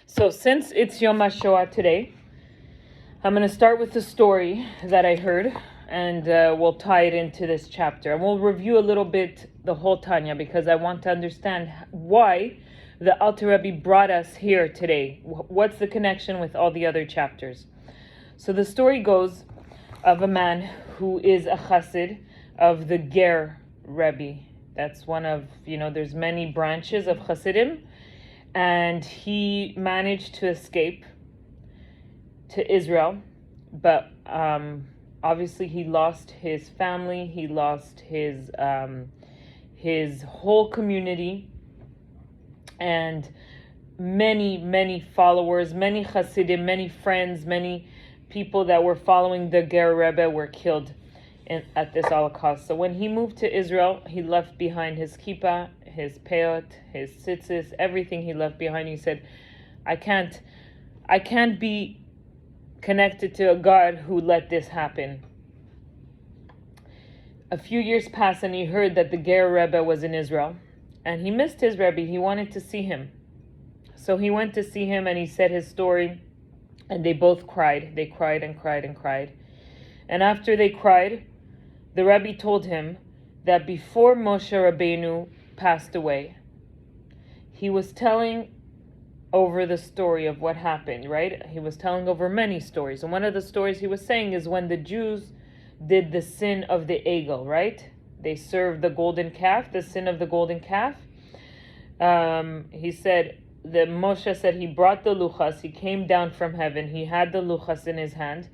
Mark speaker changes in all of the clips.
Speaker 1: So since it's Yom HaShoah today, I'm going to start with the story that I heard, and we'll tie it into this chapter. And we'll review a little bit the whole Tanya, because I want to understand why the Alter Rebbe brought us here today. What's the connection with all the other chapters? So the story goes of a man who is a chassid of the Ger Rebbe. That's one of, there's many branches of chassidim. And he managed to escape to Israel, but obviously he lost his family, he lost his whole community, and many followers, many chassidim, many friends, many people that were following the Ger Rebbe were killed at this Holocaust. So when he moved to Israel, he left behind his kippah, his peot, his tzitzis, everything he left behind. He said, I can't be connected to a God who let this happen. A few years passed and he heard that the Ger Rebbe was in Israel, and he missed his Rebbe. He wanted to see him. So he went to see him and he said his story, and they both cried. They cried and cried and cried. And after they cried, the Rebbe told him that before Moshe Rabbeinu passed away, he was telling over the story of what happened, right? He was telling over many stories. And one of the stories he was saying is when the Jews did the sin of the Egel, right? They served the golden calf, the sin of the golden calf. He said, Moshe said he brought the luchas, he came down from heaven, he had the luchas in his hand,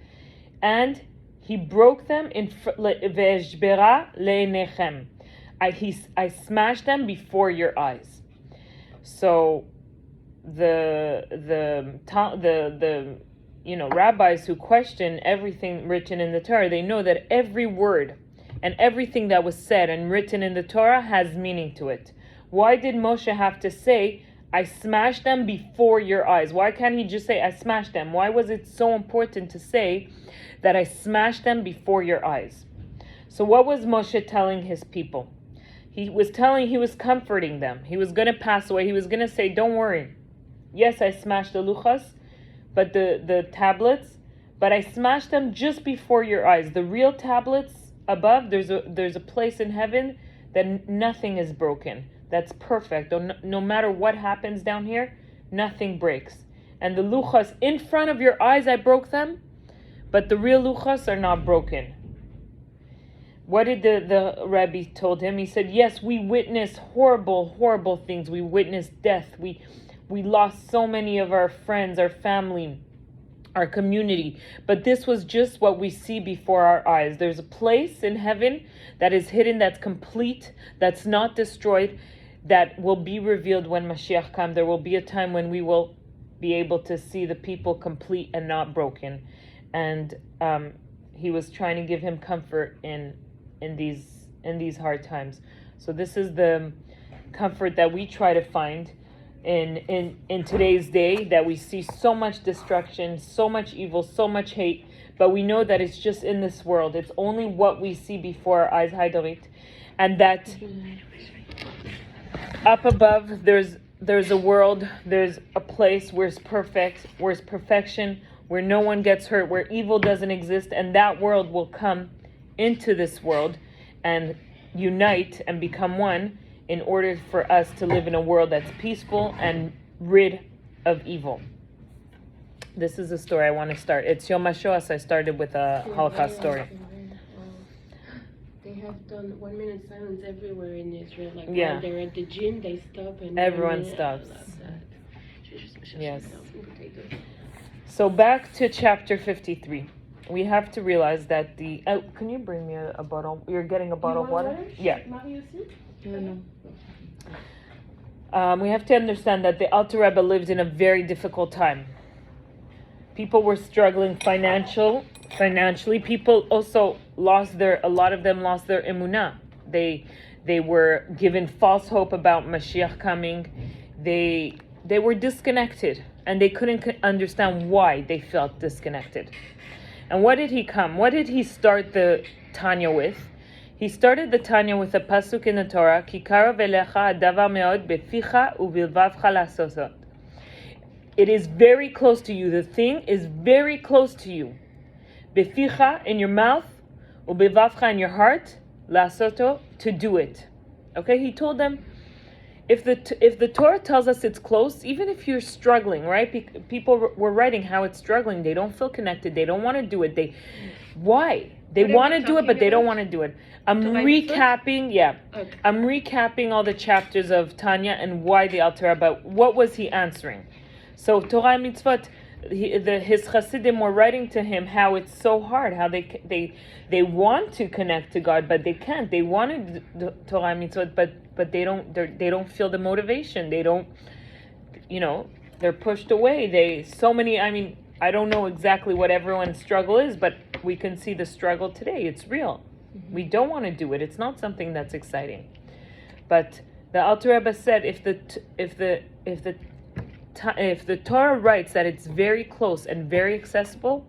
Speaker 1: and he broke them in ve'eshbera le'enechem. I smashed them before your eyes. So the rabbis who question everything written in the Torah, they know that every word and everything that was said and written in the Torah has meaning to it. Why did Moshe have to say, I smashed them before your eyes? Why can't he just say, I smashed them? Why was it so important to say that I smashed them before your eyes? So what was Moshe telling his people? He was comforting them. He was going to pass away. He was going to say, don't worry. Yes, I smashed the luchas, but the tablets, but I smashed them just before your eyes. The real tablets above, there's a place in heaven that nothing is broken. That's perfect. No matter what happens down here, nothing breaks. And the luchas in front of your eyes, I broke them, but the real luchas are not broken. What did the Rebbe told him? He said, yes, we witnessed horrible things. We witnessed death. We lost so many of our friends, our family, our community. But this was just what we see before our eyes. There's a place in heaven that is hidden, that's complete, that's not destroyed, that will be revealed when Mashiach comes. There will be a time when we will be able to see the people complete and not broken. And he was trying to give him comfort in these hard times. So this is the comfort that we try to find in today's day, that we see so much destruction, so much evil, so much hate, but we know that it's just in this world. It's only what we see before our eyes, Haidarit, and that up above there's a world, there's a place where it's perfect, where it's perfection, where no one gets hurt, where evil doesn't exist, and that world will come into this world and unite and become one in order for us to live in a world that's peaceful and rid of evil. This is the story I want to start. It's Yom HaShoah, so I started with a Holocaust story.
Speaker 2: They have done 1 minute silence everywhere in Israel. Like
Speaker 1: yeah.
Speaker 2: When they're at the gym, they stop and
Speaker 1: everyone stops.
Speaker 2: Yes.
Speaker 1: So back to chapter 53. We have to realize that can you bring me a bottle? You're getting a bottle of water? Yeah. We have to understand that the Alter Rebbe lived in a very difficult time. People were struggling financially. People also a lot of them lost their emunah. They were given false hope about Mashiach coming. They were disconnected, and they couldn't understand why they felt disconnected. And what did he start the Tanya with? He started the Tanya with a pasuk in the Torah, Ki karov elecha hadavar meod beficha ubilvavcha lasosot. It is very close to you. The thing is very close to you. Beficha, in your mouth, ubevavcha, in your heart, lasoto, to do it. Okay, he told them, if the Torah tells us it's close, even if you're struggling, right? People were writing how it's struggling. They don't feel connected. They don't want to do it. Why? They want to do it, but they don't want to do it. I'm recapping all the chapters of Tanya and why the Alter Rebbe, what was he answering? So Torah and Mitzvot, his Hasidim were writing to him how it's so hard, how they want to connect to God, but they can't. They wanted the Torah and Mitzvot, but they don't feel the motivation. They don't, they're pushed away. I don't know exactly what everyone's struggle is, but we can see the struggle today. It's real. Mm-hmm. We don't want to do it. It's not something that's exciting. But the Alter Rebbe said, if the Torah writes that it's very close and very accessible,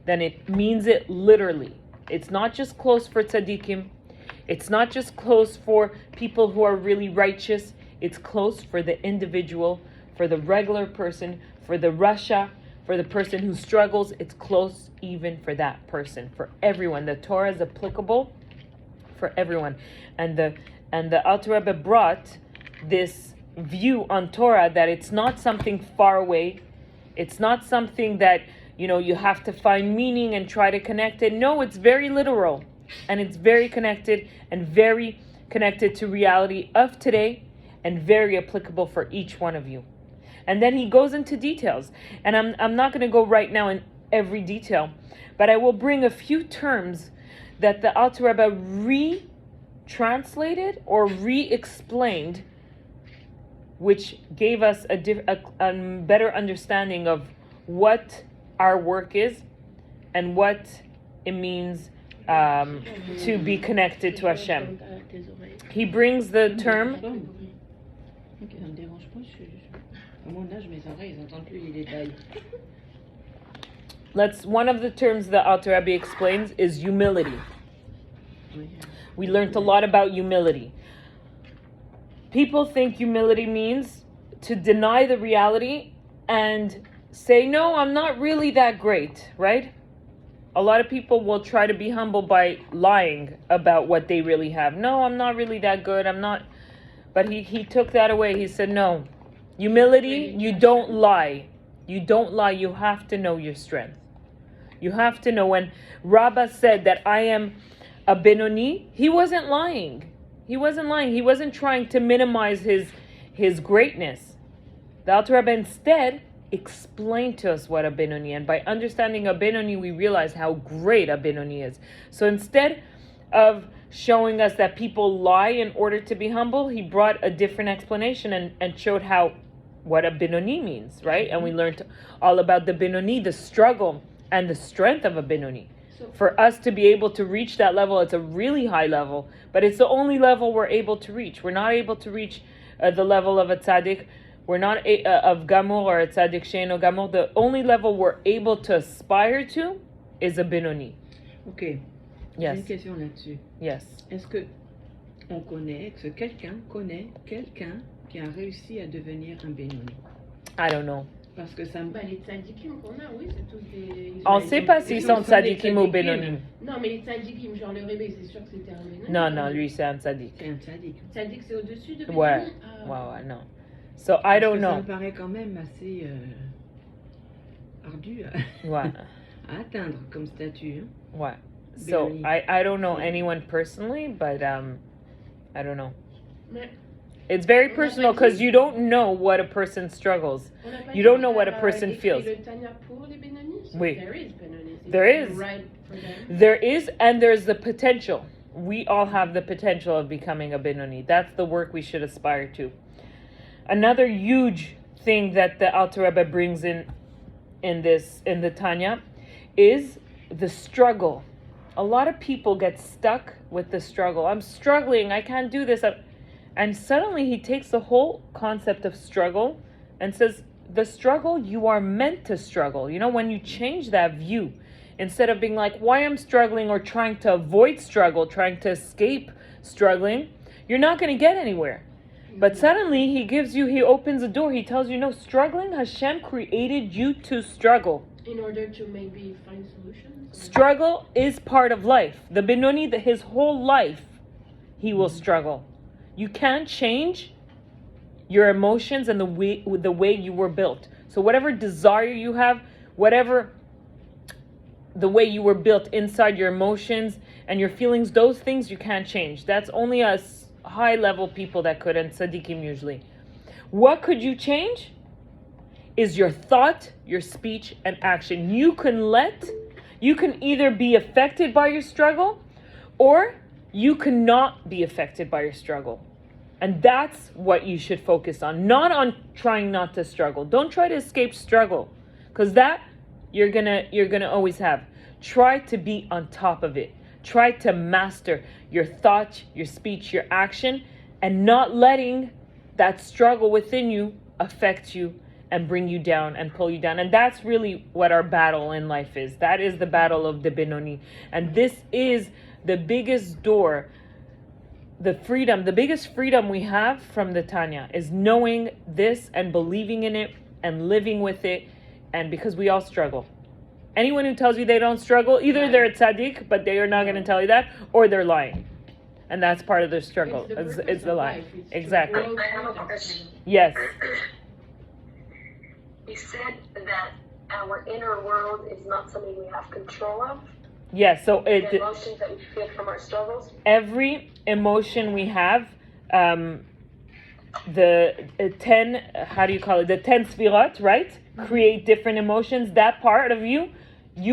Speaker 1: then it means it literally. It's not just close for tzaddikim. It's not just close for people who are really righteous. It's close for the individual, for the regular person, for the rasha, for the person who struggles. It's close even for that person, for everyone. The Torah is applicable for everyone. And the Alter Rebbe brought this view on Torah that it's not something far away. It's not something that, you have to find meaning and try to connect it. No, it's very literal. And it's very connected to reality of today and very applicable for each one of you. And then he goes into details. And I'm not going to go right now in every detail, but I will bring a few terms that the Alter Rebbe retranslated or re-explained, which gave us a better understanding of what our work is and what it means to be connected to Hashem. He brings the term. One of the terms the Alter Rebbe explains is humility. We learned a lot about humility. People think humility means to deny the reality and say, no, I'm not really that great, right? A lot of people will try to be humble by lying about what they really have. No, I'm not really that good. I'm not. But he took that away. He said, no. Humility, you don't lie. You don't lie. You have to know your strength. You have to know. When Rabbah said that I am a Benoni, he wasn't lying. He wasn't lying. He wasn't trying to minimize his greatness. The Alter Rebbe instead explained to us what a Benoni, and by understanding a Benoni, we realize how great a Benoni is. So instead of showing us that people lie in order to be humble, he brought a different explanation and showed what a Benoni means, right? And we learned all about the Benoni, the struggle and the strength of a Benoni. For us to be able to reach that level, it's a really high level, but it's the only level we're able to reach. We're not able to reach the level of a tzaddik. We're not of Gamur or a tzaddik sheino Gamur. The only level we're able to aspire to is a Benoni.
Speaker 3: Ok.
Speaker 1: Yes.
Speaker 3: J'ai une question là-dessus.
Speaker 1: Yes.
Speaker 3: Est-ce que quelqu'un connaît quelqu'un qui a réussi à devenir un Benoni?
Speaker 1: I don't know.
Speaker 3: Parce que ça me...
Speaker 2: les tzadikim qu'on a, oui, c'est tous des...
Speaker 1: On ne sait pas s'ils sont tzadikim ou Benoni.
Speaker 2: Non, mais les tzadikim, genre le Rebbe, c'est sûr que c'était un Benoni.
Speaker 1: Non, lui c'est un tzadik.
Speaker 3: C'est un tzadik.
Speaker 2: Tzadik, c'est au-dessus de Benoni?
Speaker 1: Ouais, non. So I don't know.
Speaker 3: Ça me paraît quand même assez ardu à atteindre comme statut. Hein?
Speaker 1: Ouais. So I don't know anyone personally, but I don't know. It's very personal because you don't know what a person struggles. You don't know what a person feels. Oui. There is. There is, and there's the potential. We all have the potential of becoming a Benoni. That's the work we should aspire to. Another huge thing that the Alter Rebbe brings in the Tanya is the struggle. A lot of people get stuck with the struggle. I'm struggling. I can't do this. And suddenly he takes the whole concept of struggle and says, the struggle, you are meant to struggle. When you change that view, instead of being like, why I'm struggling or trying to avoid struggle, trying to escape struggling, you're not going to get anywhere. But suddenly he opens a door. He tells you, no, struggling, Hashem created you to struggle.
Speaker 2: In order to maybe find solutions?
Speaker 1: Struggle is part of life. The Benoni, his whole life, he will struggle. You can't change your emotions and the way you were built. So whatever desire you have, whatever the way you were built inside your emotions and your feelings, those things you can't change. That's only us high level people that could, and tzaddikim usually. What could you change? Is your thought, your speech, and action. You can either be affected by your struggle, or you cannot be affected by your struggle. And that's what you should focus on. Not on trying not to struggle. Don't try to escape struggle, because that you're gonna always have. Try to be on top of it. Try to master your thought, your speech, your action, and not letting that struggle within you affect you and bring you down and pull you down. And that's really what our battle in life is. That is the battle of the Benoni. And this is the biggest door, the biggest freedom we have from the Tanya is knowing this and believing in it and living with it. And because we all struggle. Anyone who tells you they don't struggle, either they're a tzaddik, but they are not going to tell you that, or they're lying. And that's part of their struggle. It's the lie. Exactly.
Speaker 4: I have a question.
Speaker 1: Yes.
Speaker 4: You said that our inner world is not something we have control of.
Speaker 1: Yes. So
Speaker 4: The emotions that we feel from our struggles.
Speaker 1: every emotion we have, the 10, how do you call it? The 10 sfirot, right? Create different emotions. That part of you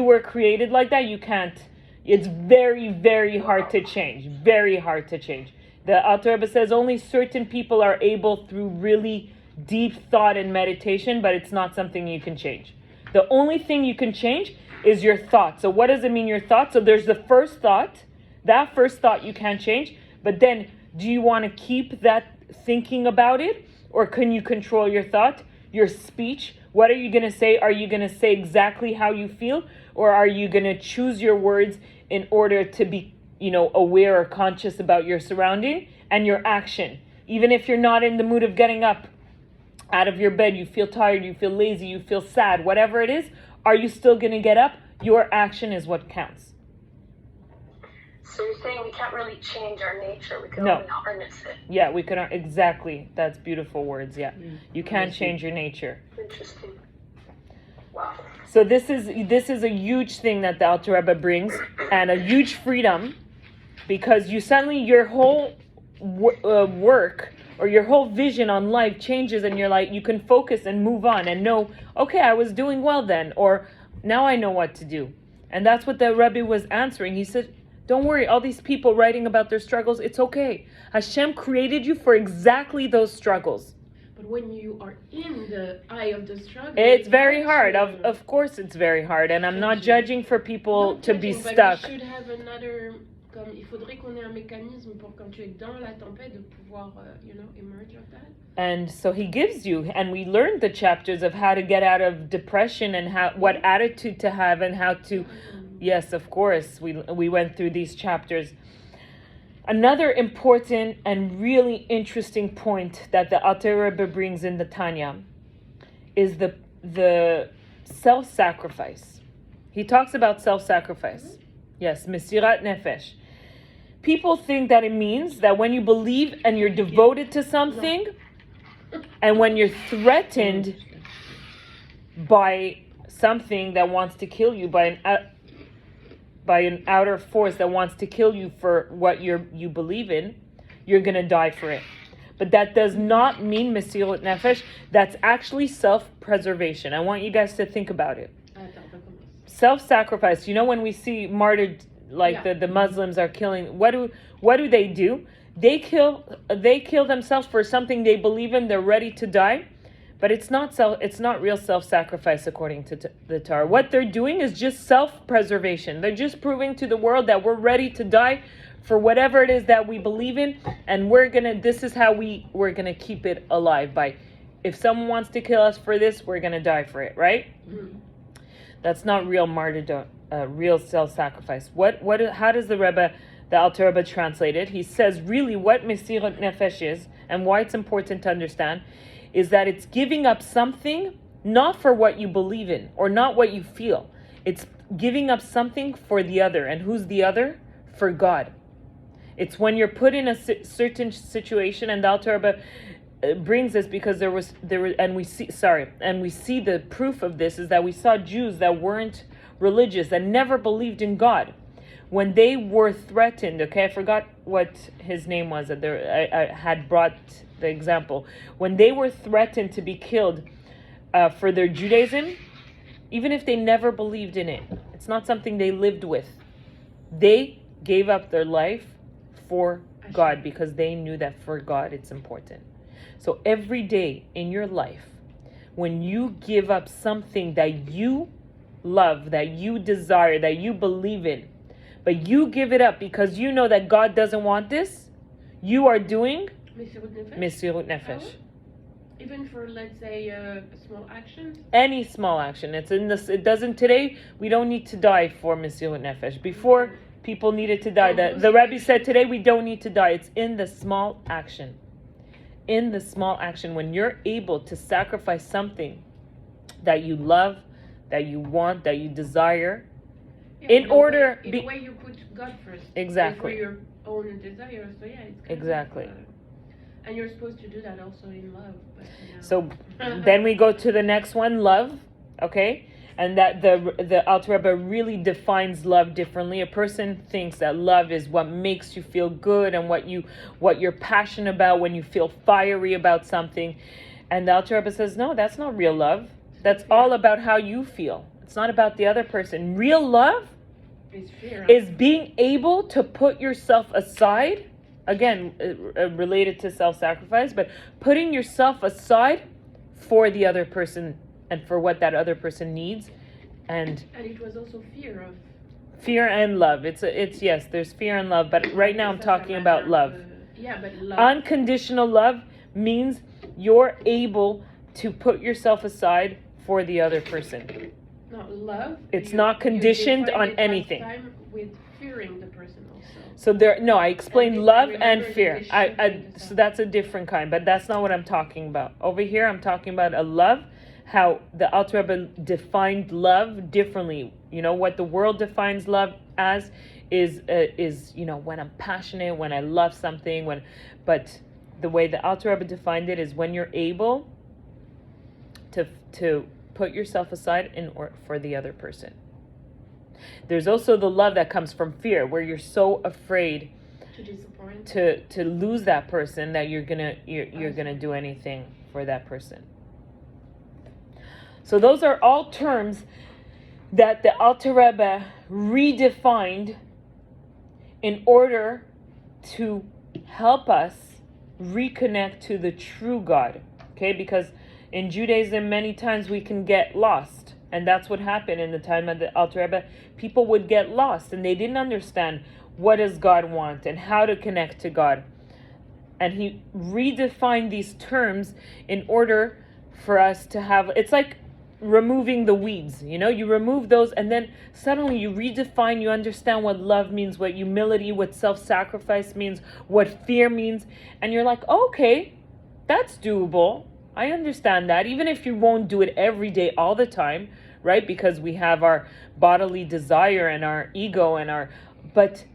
Speaker 1: were created like that. You can't. It's very, very hard to change. Very hard to change. The Alter Rebbe says only certain people are able through really deep thought and meditation, but it's not something you can change. The only thing you can change is your thought. So what does it mean, your thought? So there's the first thought. That first thought you can't change. But then, do you want to keep that thinking about it? Or can you control your thought? Your speech? What are you going to say? Are you going to say exactly how you feel? Or are you going to choose your words in order to be, aware or conscious about your surrounding and your action? Even if you're not in the mood of getting up out of your bed, you feel tired, you feel lazy, you feel sad, whatever it is, are you still going to get up? Your action is what counts.
Speaker 4: So you're saying we can't really change our nature. We can
Speaker 1: No.
Speaker 4: only harness it.
Speaker 1: Yeah, we can, exactly. That's beautiful words, yeah. You can't change your nature.
Speaker 4: Interesting. Wow.
Speaker 1: So this is a huge thing that the Alter Rebbe brings, and a huge freedom, because you suddenly, your whole work or your whole vision on life changes, and you're like, you can focus and move on and know, okay, I was doing well then, or now I know what to do. And that's what the Rebbe was answering. He said, don't worry, all these people writing about their struggles, it's okay. Hashem created you for exactly those struggles.
Speaker 2: But when you are in the eye of the struggle,
Speaker 1: It's very hard. Of course it's very hard. And I'm not judging for people
Speaker 2: Not
Speaker 1: to be
Speaker 2: judging, but
Speaker 1: stuck.
Speaker 2: we should have another, il faudrait qu'on ait un mécanisme pour quand tu es dans la tempête de pouvoir, emerge of that.
Speaker 1: And so he gives you, and we learned the chapters of how to get out of depression and what attitude to have and how to, yes, of course, we went through these chapters. Another important and really interesting point that the Alter Rebbe brings in the Tanya is the self-sacrifice. He talks about self-sacrifice. Yes, Mesirat Nefesh. People think that it means that when you believe and you're devoted to something, and when you're threatened by something that wants to kill you, by an outer force that wants to kill you for what you believe in, you're going to die for it. But that does not mean Mesirut Nefesh. That's actually self-preservation. I want you guys to think about it. Self-sacrifice. When we see martyred, like the Muslims are killing, what do they do? They kill themselves for something they believe in. They're ready to die. But it's not real self-sacrifice according to the Torah. What they're doing is just self-preservation. They're just proving to the world that we're ready to die for whatever it is that we believe in, and this is how we're gonna keep it alive. By, if someone wants to kill us for this, we're gonna die for it, right? Mm-hmm. That's not real martyrdom, real self-sacrifice. How does the Alter Rebbe translate it? He says really what Mesirut Nefesh is. and why it's important to understand, is that it's giving up something not for what you believe in or not what you feel. It's giving up something for the other. And who's the other? For God. It's when you're put in a certain situation, and the Alter Rebbe brings this because we see the proof of this is that we saw Jews that weren't religious, that never believed in God. When they were threatened, okay, I forgot what his name was. I had brought the example. When they were threatened to be killed for their Judaism, even if they never believed in it, it's not something they lived with. They gave up their life for God because they knew that for God it's important. So every day in your life, when you give up something that you love, that you desire, that you believe in, but you give it up because you know that God doesn't want this, you are doing Mesirut Nefesh.
Speaker 2: Even for, let's say, small actions?
Speaker 1: Any small action. It's in this. It doesn't today. We don't need to die for Mesirut Nefesh. Before, people needed to die. The Rebbe said today we don't need to die. It's in the small action. In the small action, when you're able to sacrifice something that you love, that you want, that you desire, in order...
Speaker 2: In a way you put God first.
Speaker 1: Exactly.
Speaker 2: For your own desire. So yeah, it's
Speaker 1: exactly.
Speaker 2: And you're supposed to do that also in love. But,
Speaker 1: So then we go to the next one, love. Okay? And that the Alter Rebbe really defines love differently. A person thinks that love is what makes you feel good and what you're passionate about when you feel fiery about something. And the Alter Rebbe says, no, that's not real love. That's all about how you feel. It's not about the other person. Real love is being able to put yourself aside. Again, related to self-sacrifice, but putting yourself aside for the other person and for what that other person needs. And
Speaker 2: it was also
Speaker 1: fear and love. It's yes, there's fear and love, but right now I'm talking about love.
Speaker 2: But love.
Speaker 1: Unconditional love means you're able to put yourself aside for the other person.
Speaker 2: Not love.
Speaker 1: It's not conditioned on anything.
Speaker 2: Time with fearing the person also.
Speaker 1: So I explained love and fear. So that's a different kind, but that's not what I'm talking about. Over here, I'm talking about a love, how the Alter Rebbe defined love differently. You know, what the world defines love as is when I'm passionate, when I love something, but the way the Alter Rebbe defined it is when you're able to put yourself aside for the other person. There's also the love that comes from fear, where you're so afraid
Speaker 2: to disappoint,
Speaker 1: to lose that person that you're gonna do anything for that person. So those are all terms that the Alter Rebbe redefined in order to help us reconnect to the true God. Okay, because in Judaism many times we can get lost. And that's what happened in the time of the Alter Rebbe. People would get lost and they didn't understand what does God want and how to connect to God. And he redefined these terms in order for us to have, it's like removing the weeds, you remove those and then suddenly you redefine, you understand what love means, what humility, what self-sacrifice means, what fear means. And you're like, okay, that's doable. I understand that, even if you won't do it every day all the time, right? Because we have our bodily desire and our ego but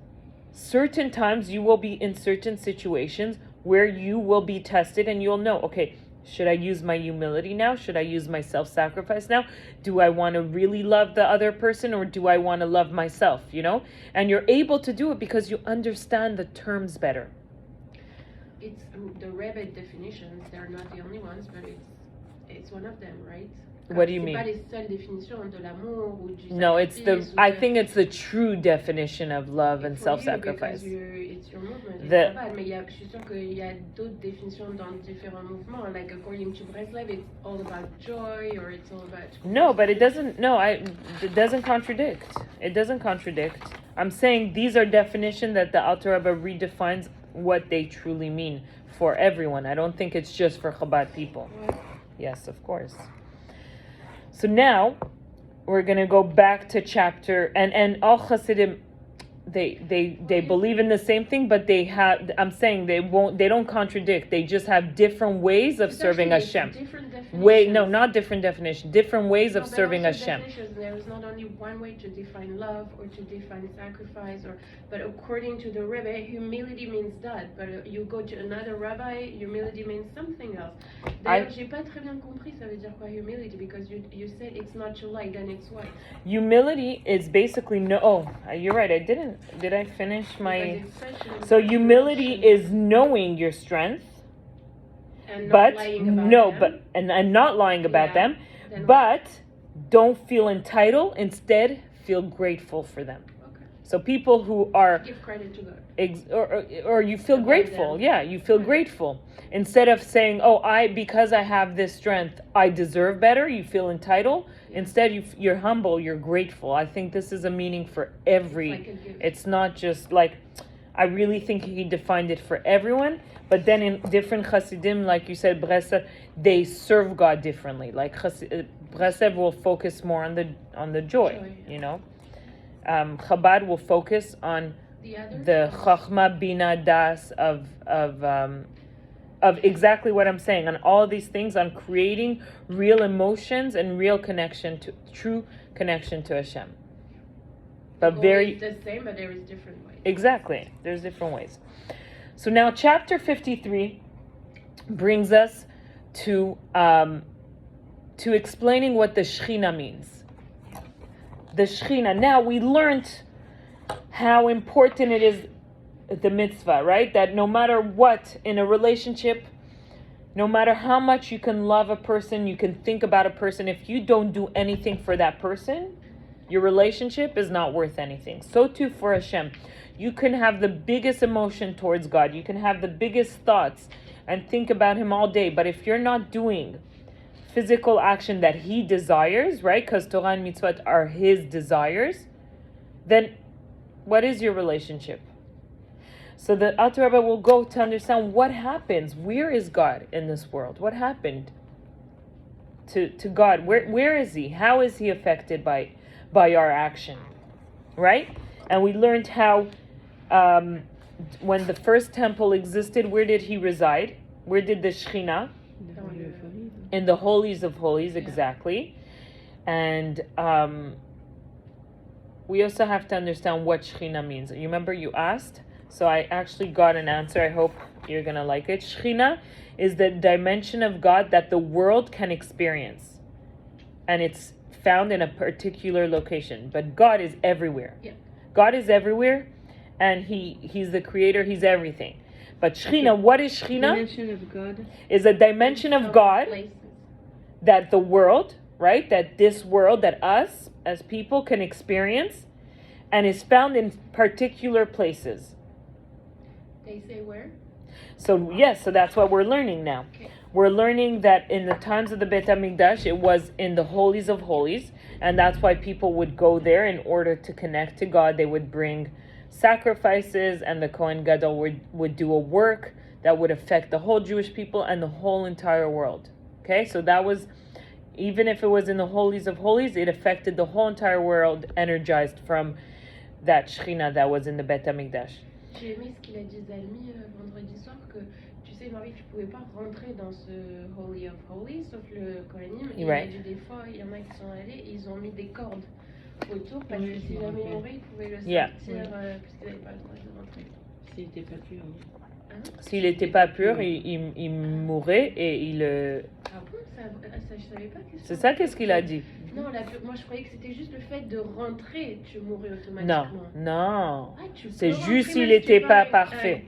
Speaker 1: certain times you will be in certain situations where you will be tested and you'll know, okay, should I use my humility now? Should I use my self-sacrifice now? Do I want to really love the other person or do I want to love myself, And you're able to do it because you understand the terms better.
Speaker 2: It's the Rebbe definitions. They're not the only ones, but it's one of them, right?
Speaker 1: What do you mean?
Speaker 2: C'est pas les seules définitions de l'amour ou du
Speaker 1: No, I think it's the true definition of love and self-sacrifice.
Speaker 2: It's your movement. Mais je suis sûre qu'il y a d'autres définitions dans différents mouvements. Like according to Breslev, it's all about joy or it's all about...
Speaker 1: No, but it doesn't contradict. It doesn't contradict. I'm saying these are definitions that the Alter Rebbe redefines what they truly mean for everyone. I don't think it's just for Chabad people. Yes, of course. So now we're going to go back to chapter and all Hasidim, they believe in the same thing, but I'm saying they don't contradict. They just have different ways of serving Hashem. No, not different definition. Different ways of serving Hashem.
Speaker 2: There is not only one way to define love or to define sacrifice, but according to the rabbi, humility means that. But you go to another rabbi, humility means something else. D'ailleurs, j'ai pas très bien compris ça veut dire quoi humility, because you said it's not your light, then it's what?
Speaker 1: Humility is basically you're right. Did I finish my? So humility is knowing your strength.
Speaker 2: And not lying about them.
Speaker 1: And not lying about them, but don't feel entitled. Instead, feel grateful for them.
Speaker 2: Okay.
Speaker 1: So people who are
Speaker 2: give credit to God.
Speaker 1: Or you feel grateful. Them. Yeah, you feel grateful instead of saying, because I have this strength, I deserve better. You feel entitled. Yeah. Instead, you're humble. You're grateful. I think this is a meaning for every. It's not just like. I really think he defined it for everyone. But then in different Hasidim, like you said, Breslev, they serve God differently. Like Breslev will focus more on the joy, you know. Chabad will focus on the Chachma Bina Das of exactly what I'm saying, on all these things, on creating real emotions and real true connection to Hashem. But
Speaker 2: it's the same, but there is different ways.
Speaker 1: Exactly, there's different ways. So now chapter 53 brings us to explaining what the Shechina means. The Shechina. Now we learned how important it is, the mitzvah, right? That no matter what in a relationship, no matter how much you can love a person, you can think about a person, if you don't do anything for that person, your relationship is not worth anything. So too for Hashem. You can have the biggest emotion towards God. You can have the biggest thoughts and think about Him all day. But if you're not doing physical action that He desires, right? Because Torah and Mitzvot are His desires, then what is your relationship? So the Alter Rebbe will go to understand what happens. Where is God in this world? What happened to God? Where is He? How is He affected by our action? Right? And we learned how when the first temple existed, where did He reside? Where did the Shechina? In the holies of holies, exactly. And we also have to understand what Shechina means. You remember you asked? So I actually got an answer. I hope you're going to like it. Shechina is the dimension of God that the world can experience. And it's found in a particular location. But God is everywhere. Yeah. God is everywhere. And He's the creator. He's everything. But Shechina, what is Shechina?
Speaker 3: Dimension of God.
Speaker 1: Is a dimension of God that the world, right? That this world, that us as people can experience. And is found in particular places.
Speaker 2: They say where?
Speaker 1: So yes, so that's what we're learning now. Okay. We're learning that in the times of the Beit HaMikdash, it was in the holies of holies, and that's why people would go there in order to connect to God. They would bring sacrifices, and the Kohen Gadol would do a work that would affect the whole Jewish people and the whole entire world. Okay, so that was, even if it was in the holies of holies, it affected the whole entire world, energized from that Shechina that was in the Beit HaMikdash.
Speaker 2: J'ai aimé ce qu'il a dit Zalmi vendredi soir, que tu sais Marie, tu pouvais pas rentrer dans ce Holy of Holies sauf le Kohanim. Il a dit des fois, il y en a qui sont allés, ils ont mis des cordes autour parce que si jamais il mourait, ils pouvaient le sortir puisqu'ils n'avaient pas le droit de rentrer.
Speaker 3: S'il n'était pas pur.
Speaker 1: S'il n'était pas pur, il mourrait et il...
Speaker 2: Ah bon, ça je savais pas.
Speaker 1: C'est ça qu'est-ce qu'il a dit?
Speaker 2: Non, moi je croyais que c'était juste le fait de rentrer, tu mourrais automatiquement.
Speaker 1: Non. C'est juste s'il n'était pas parfait.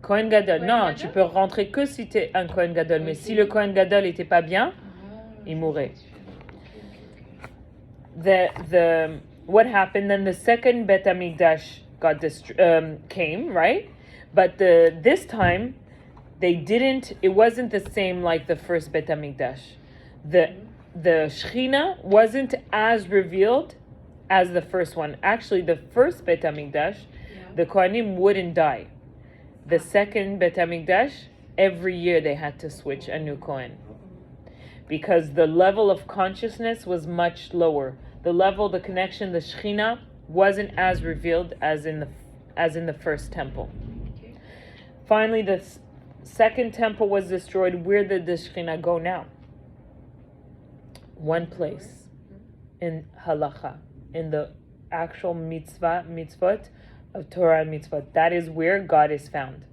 Speaker 1: Kohen Gadol. Non, tu peux rentrer que si tu es un Kohen Gadol. Mais si le Kohen Gadol n'était pas bien, il mourrait. What happened then? The second Beit HaMikdash came, right? But this time, it wasn't the same like the first Beit HaMikdash. The Shechina wasn't as revealed as the first one. Actually, the first Beit HaMikdash, the Kohanim wouldn't die. The second Beit HaMikdash, every year they had to switch a new Kohen. Because the level of consciousness was much lower. The connection, the Shechina wasn't as revealed as in the first temple.
Speaker 2: Okay.
Speaker 1: Finally, the second temple was destroyed. Where did the Shekhinah go now? One place, in halacha, in the actual mitzvot of Torah and mitzvot. That is where God is found.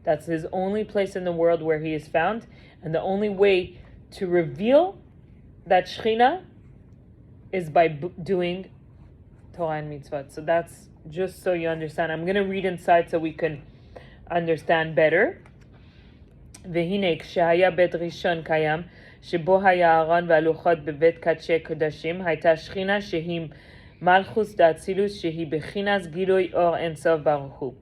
Speaker 1: That's his only place in the world where he is found, and the only way to reveal that Shekhinah is by doing Torah and mitzvot. So that's just so you understand. I'm going to read inside so we can understand better. והנה כשהיה בית ראשון קיים שבו היה הארון והלוחות בבית קדשי קודשים הייתה שכינה שהיא מלכוס דאצילוס שהיא בחינס גילוי אור אינסוף ברוך הוא.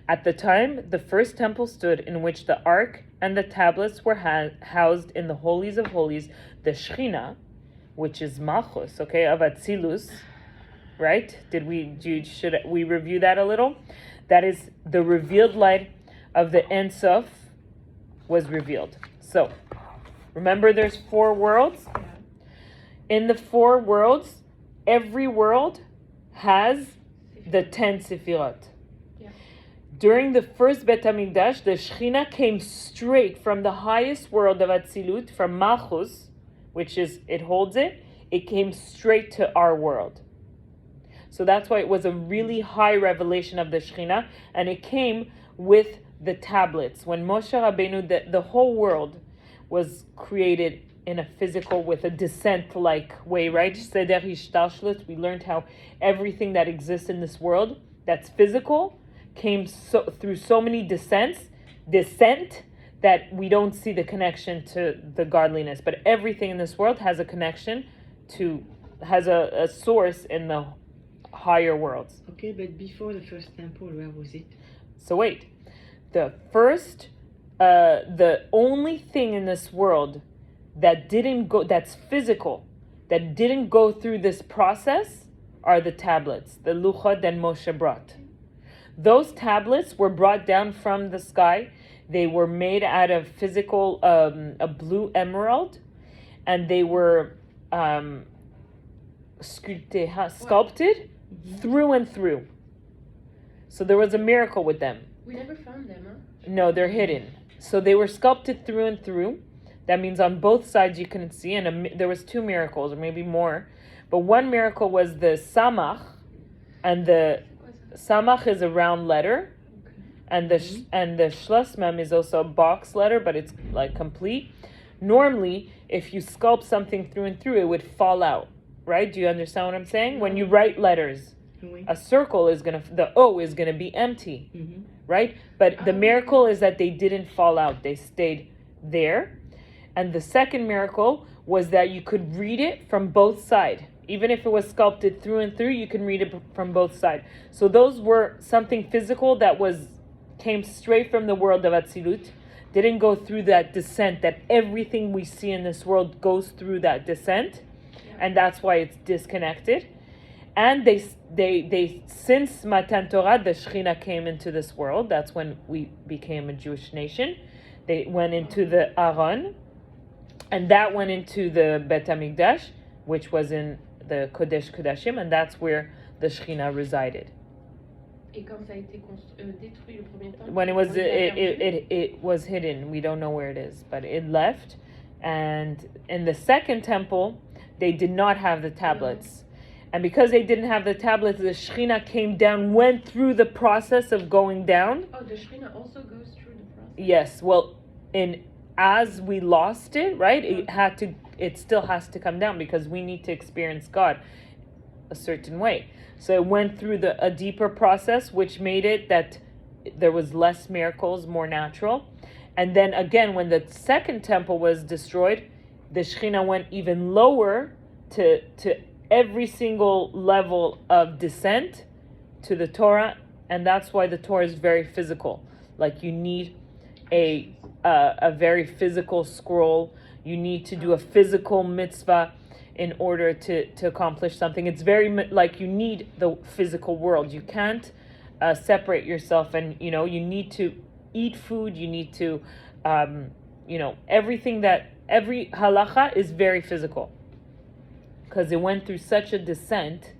Speaker 1: At the time the first temple stood, in which the ark and the tablets were housed in the holies of holies, the Shechina, which is Malchus, okay, of Atzilus, right? Should we review that a little? That is the revealed light of the Ein Sof was revealed. So, remember there's 4 worlds? In the 4 worlds, every world has the 10 Sefirot.
Speaker 2: Yeah.
Speaker 1: During the first Bet HaMikdash, the Shechina came straight from the highest world of Atzilut, from Malchus, which is, it holds it came straight to our world. So that's why it was a really high revelation of the Shechina, and it came with the tablets. When Moshe Rabbeinu, the whole world was created in a physical, with a descent-like way, right? Seder Hishtalshlut, we learned how everything that exists in this world that's physical came through so many descent, that we don't see the connection to the godliness. But everything in this world has a connection has a source in the higher worlds.
Speaker 3: Okay, but before the first temple, where was it?
Speaker 1: So wait, the only thing in this world that's physical, that didn't go through this process are the tablets, the luchot that Moshe brought. Those tablets were brought down from the sky. They were made out of physical, a blue emerald, and they were sculpted through and through. So there was a miracle with them.
Speaker 2: We never found them, huh?
Speaker 1: No, they're hidden. So they were sculpted through and through. That means on both sides you couldn't see, and there was 2 miracles, or maybe more. But one miracle was the samach, and the samach is a round letter, and the shlos mem is also a box letter, but it's like complete. Normally, if you sculpt something through and through, it would fall out, right? Do you understand what I'm saying? When you write letters, a circle the O is gonna be empty, right? But the miracle is that they didn't fall out; they stayed there. And the second miracle was that you could read it from both sides. Even if it was sculpted through and through, you can read it from both sides. So those were something physical that came straight from the world of Atzilut, didn't go through that descent, that everything we see in this world goes through that descent, and that's why it's disconnected. And they since Matan Torah, the Shechina came into this world. That's when we became a Jewish nation. They went into the Aron, and that went into the Bet HaMikdash, which was in the Kodesh Kodashim, and that's where the Shechina resided.
Speaker 2: Et quand ça a été détruit le premier temps,
Speaker 1: When it was hidden, we don't know where it is, but it left. And in the second temple, they did not have the tablets. And because they didn't have the tablets, the Shechina came down, went through the process of going down.
Speaker 2: Oh, the Shechina also goes through the process?
Speaker 1: Yes, well, as we lost it, right, it still has to come down, because we need to experience God a certain way. So it went through a deeper process, which made it that there was less miracles, more natural. And then again, when the second temple was destroyed, the Shechina went even lower to every single level of descent to the Torah, and that's why the Torah is very physical. Like, you need a very physical scroll. You need to do a physical mitzvah in order to accomplish something. It's very like you need the physical world. You can't separate yourself, and you need to eat food. You need to every halacha is very physical, because it went through such a descent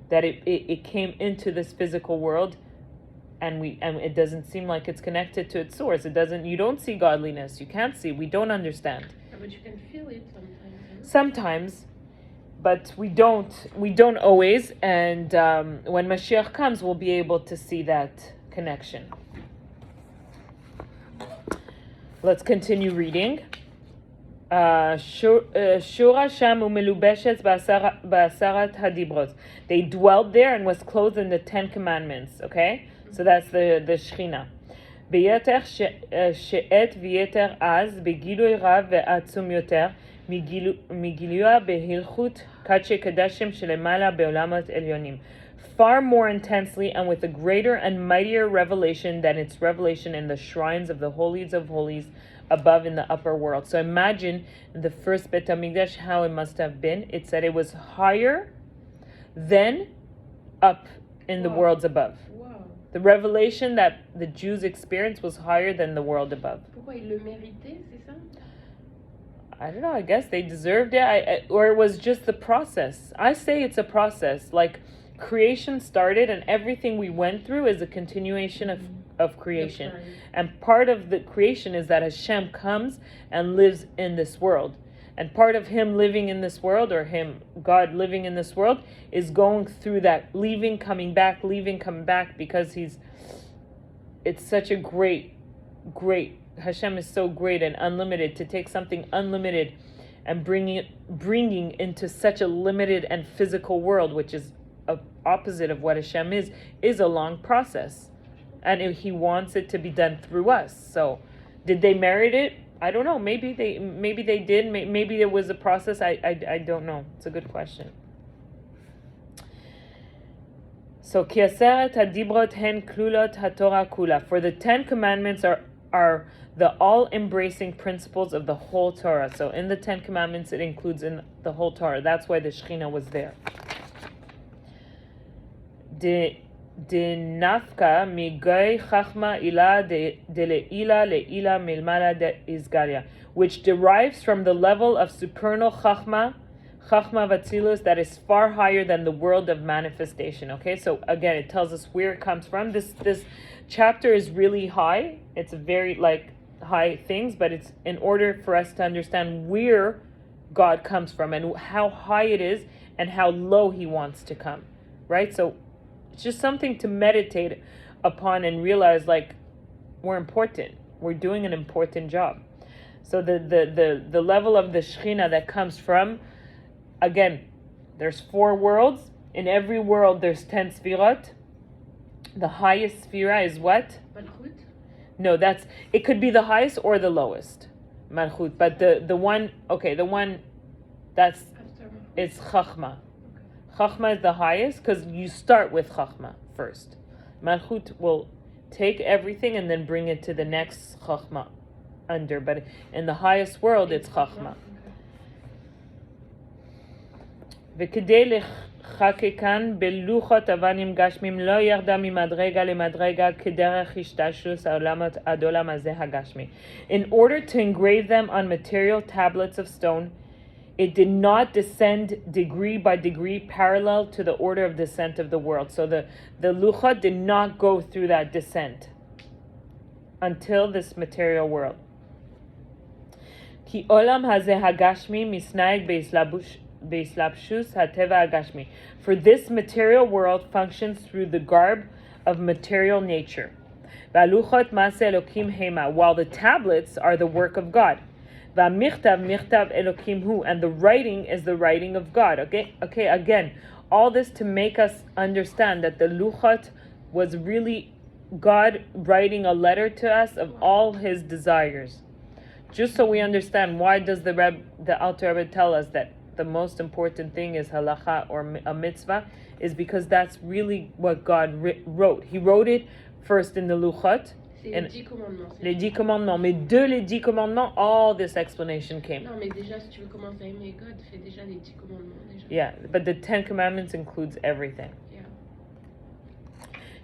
Speaker 1: that it came into this physical world, and it doesn't seem like it's connected to its source. You don't see godliness. You can't see. We don't understand.
Speaker 2: But you can feel it sometimes.
Speaker 1: Sometimes, but we don't always. And when Mashiach comes, we'll be able to see that connection. Let's continue reading. Shura sham umelubeshet ba'asarat hadibrot. They dwelled there and was clothed in the 10 Commandments. Okay, so that's the Shechina. ביתר שעת ויתר אז בגילוי רב ועצום יותר מגילויה בהלכות קדשי קדשים שלמעלה בעולמות עליונים. Far more intensely and with a greater and mightier revelation than its revelation in the shrines of the holies of holies above in the upper world. So imagine the first Bet HaMikdash, how it must have been. It said it was higher than up in the worlds above. The revelation that the Jews experienced was higher than the world above.
Speaker 2: Pourquoi ils le méritaient, c'est ça?
Speaker 1: I don't know, I guess they deserved it, or it was just the process. I say it's a process. Like, creation started and everything we went through is a continuation of creation. And part of the creation is that Hashem comes and lives in this world. And part of him living in this world, or God living in this world, is going through that, leaving, coming back, because it's such a great, Hashem is so great and unlimited, to take something unlimited and bringing into such a limited and physical world, which is opposite of what Hashem is a long process. And he wants it to be done through us. So, did they merit it? I don't know. Maybe they did. Maybe it was a process. I don't know. It's a good question. So, כי עשרת הדיברות הן כלולות התורה כולה. For the 10 Commandments are the all-embracing principles of the whole Torah. So, in the 10 Commandments, it includes in the whole Torah. That's why the Shechina was there. Nafka migay chachma ila de leila milmala de izgalia, which derives from the level of supernal chachma vatzilus, that is far higher than the world of manifestation. Okay, so again, it tells us where it comes from. This chapter is really high. It's very high things, but it's in order for us to understand where God comes from and how high it is and how low he wants to come. Right? So it's just something to meditate upon and realize, we're important. We're doing an important job. So the level of the Shechina that comes from, again, there's 4 worlds. In every world there's 10 Sfirot. The highest Sfira is what?
Speaker 2: Malchut?
Speaker 1: No, it could be the highest or the lowest. Malchut. But the one that's it's Chachma. Chachma is the highest because you start with Chachma first. Malchut will take everything and then bring it to the next Chachma under. But in the highest world, it's Chachma. וכדי לחקקן בלוחות אבנים גשמים לא ירדה ממדרגה למדרגה כדרך השתלשלות העולמות עד עולם הזה הגשמי. In order to engrave them on material tablets of stone, it did not descend degree by degree parallel to the order of descent of the world. So the luchot did not go through that descent until this material world. כי עולם הזה הגשמי מסנהג בהסלבשוס הטבע הגשמי. For this material world functions through the garb of material nature. והלוחות מעשה אלוקים המה, while the tablets are the work of God. והמכתב מכתב אלוקים הוא, and the writing is the writing of God. Okay, again, all this to make us understand that the luchot was really God writing a letter to us of all his desires. Just so we understand, why does the Alter Rebbe tell us that the most important thing is halacha or a mitzvah, is because that's really what God wrote. He wrote it first in the luchot.
Speaker 2: Les 10 commandements.
Speaker 1: Les 10 commandements. Mais de les 10 commandements, all this explanation came.
Speaker 2: Non, mais déjà, si tu veux commencer à aimer God, fais déjà les 10 commandements. Déjà.
Speaker 1: Yeah, but the 10 commandments includes everything.
Speaker 2: Yeah.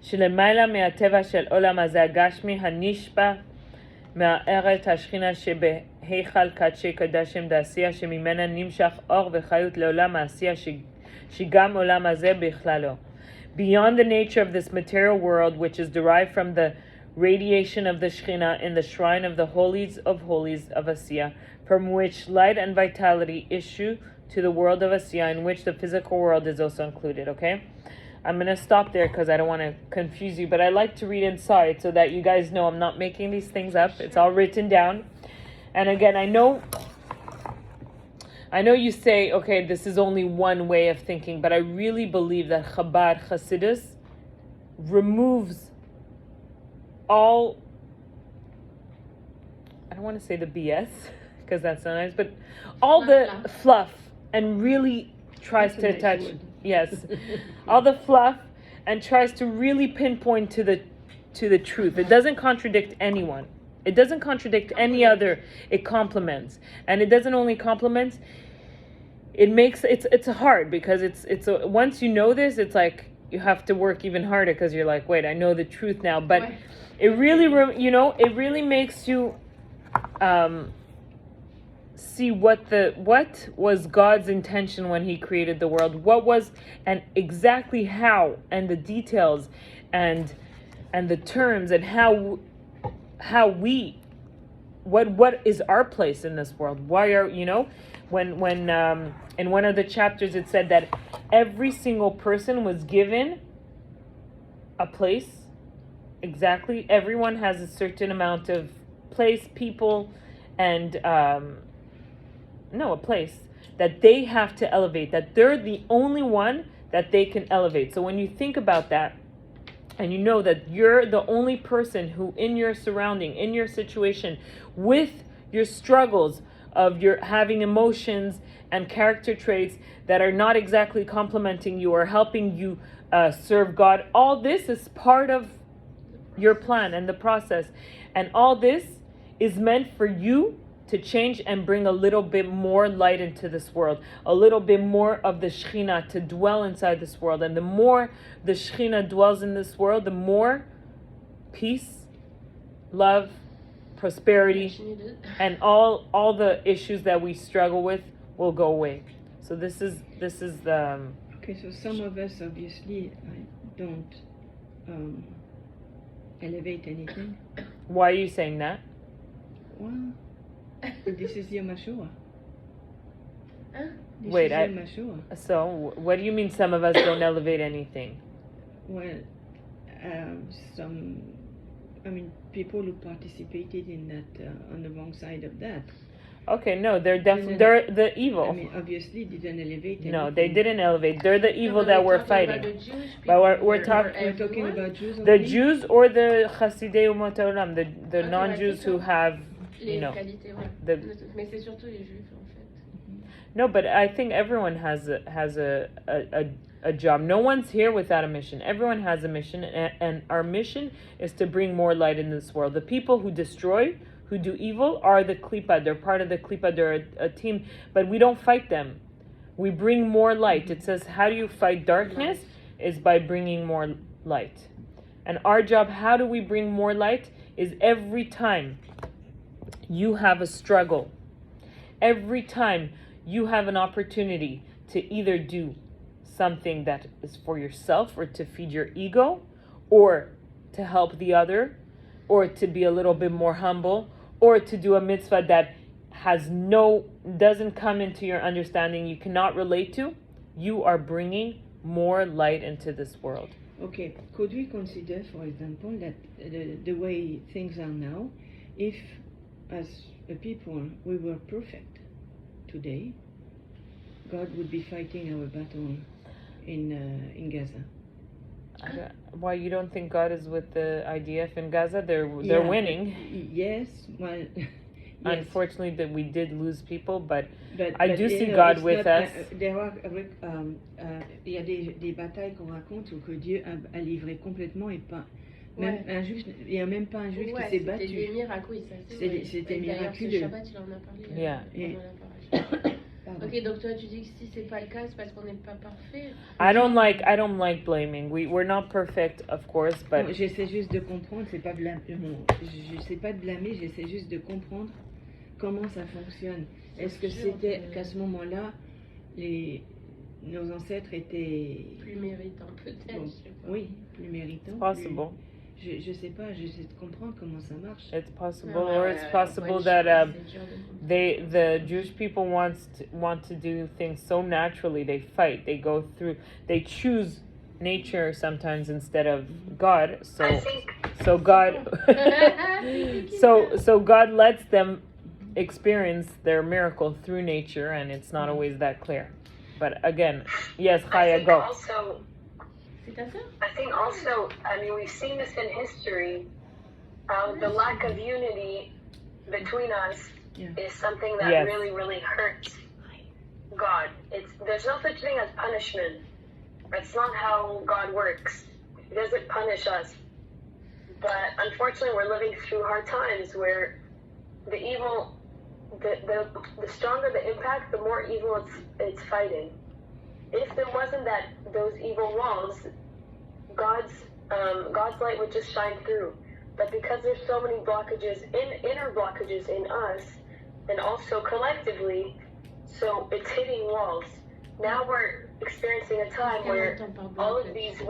Speaker 1: שלמעלה מהטבע של עולם הזה הגשמי הנשפע מהארץ השכינה שבהיכל קדשי קדשים דעשייה שממנה נמשך אור וחיות לעולם העשייה Shigam olam hazeh bichlalo. Beyond the nature of this material world, which is derived from the radiation of the Shekhinah in the shrine of the holies of Asiya, from which light and vitality issue to the world of Asiya, in which the physical world is also included. Okay, I'm going to stop there because I don't want to confuse you, but I like to read inside so that you guys know I'm not making these things up. It's all written down. And again, I know you say, okay, this is only one way of thinking, but I really believe that Chabad Hasidus removes all, I don't want to say the BS, because that's not nice, but all the fluff, and really tries to touch, yes, all the fluff, and tries to really pinpoint to the truth. It doesn't contradict anyone. It doesn't contradict any other. It complements, and it doesn't only complement. It makes it's hard because it's once you know this, it's like you have to work even harder because you're like, wait, I know the truth now. But it really, it really makes you see what was God's intention when He created the world. What was and exactly how, and the details, and the terms, and how we what is our place in this world. Why are when in one of the chapters it said that every single person was given a place. Exactly, everyone has a certain amount of place, people, and a place that they have to elevate, that they're the only one that they can elevate. So when you think about that, and you know that you're the only person who, in your surrounding, in your situation, with your struggles of your having emotions and character traits that are not exactly complementing you or helping you serve God, all this is part of your plan and the process. And all this is meant for you to change and bring a little bit more light into this world, a little bit more of the Shekhinah to dwell inside this world. And the more the Shekhinah dwells in this world, the more peace, love, prosperity, and all the issues that we struggle with will go away. So this is the
Speaker 3: Okay, so some of us obviously don't elevate anything.
Speaker 1: Why are you saying that?
Speaker 3: Well, this is Yom HaShoah.
Speaker 1: Wait,
Speaker 3: Yom HaShoah.
Speaker 1: So what do you mean some of us don't elevate anything?
Speaker 3: Well, people who participated in that on the wrong side of that.
Speaker 1: Okay, no, they're the evil.
Speaker 3: I mean, obviously didn't elevate anything.
Speaker 1: No, they didn't elevate. They're the evil that we're fighting. But we're
Speaker 3: talking about Jews.
Speaker 1: The Jews or the Chasidei Umot Haolam, the non-Jews who have,
Speaker 2: Mais c'est surtout les Juifs en fait.
Speaker 1: No, but I think everyone has a job. No one's here without a mission. Everyone has a mission, and our mission is to bring more light in this world. The people who destroy, who do evil, are the Klipa. They're part of the Klipa. They're a team, but we don't fight them. We bring more light. It says, how do you fight darkness? Is by bringing more light. And our job, how do we bring more light? Is every time you have a struggle, every time you have an opportunity to either do something that is for yourself or to feed your ego, or to help the other, or to be a little bit more humble, or to do a mitzvah that doesn't come into your understanding, you cannot relate to, you are bringing more light into this world.
Speaker 3: Okay, could we consider, for example, that the way things are now, if as a people we were perfect today, God would be fighting our battle in Gaza?
Speaker 1: Why, you don't think God is with the IDF in Gaza? They're winning.
Speaker 3: Yes, well, yes.
Speaker 1: Unfortunately, that we did lose people, but I do see God with us.
Speaker 3: Il y a des batailles qu'on raconte où que Dieu a livré complètement et pas même un juif, il n'y a même pas un juif qui s'est battu.
Speaker 2: C'était des miracles, oui, ça c'est.
Speaker 3: C'était miraculeux.
Speaker 2: D'ailleurs, ce Shabbat, il en a parlé.
Speaker 1: Yeah.
Speaker 2: Ok, donc toi tu dis que si c'est pas le cas, c'est parce qu'on n'est pas parfait.
Speaker 1: I don't like blaming. We're not perfect, of course, but
Speaker 3: non, j'essaie juste de comprendre. C'est pas blâmer. Je sais pas de blâmer. J'essaie juste de comprendre comment ça fonctionne. Est-ce que c'était qu'à ce moment-là, nos ancêtres étaient
Speaker 2: Plus méritant, peut-être.
Speaker 3: bon,
Speaker 2: je sais pas.
Speaker 3: oui, plus méritants.
Speaker 1: Possible.
Speaker 3: Je sais pas, j'essaie de comprendre comment ça marche.
Speaker 1: It's possible,
Speaker 2: Ouais,
Speaker 1: or
Speaker 2: ouais,
Speaker 1: it's
Speaker 2: ouais,
Speaker 1: possible
Speaker 2: ouais,
Speaker 1: that
Speaker 2: c'est dur de comprendre.
Speaker 1: the Jewish people want to do things so naturally. They fight. They go through. They choose nature sometimes instead of God.
Speaker 4: I think
Speaker 1: So God, so God lets them experience their miracle through nature, and it's not always that clear. But again, yes,
Speaker 4: I
Speaker 1: Chaya,
Speaker 4: think
Speaker 1: go.
Speaker 4: also
Speaker 2: C'est à ça?
Speaker 4: I think also, I mean, we've seen this in history. The lack of unity between us
Speaker 3: Yeah.
Speaker 4: is something that
Speaker 1: Yes.
Speaker 4: really, really hurts God. There's no such thing as punishment. That's not how God works. He doesn't punish us. But unfortunately, we're living through hard times where the evil, the stronger the impact, the more evil it's fighting. If there wasn't those evil walls, God's light would just shine through. But because there's so many blockages, inner blockages in us, and also collectively, so it's hitting walls. Now we're experiencing a time where all of these walls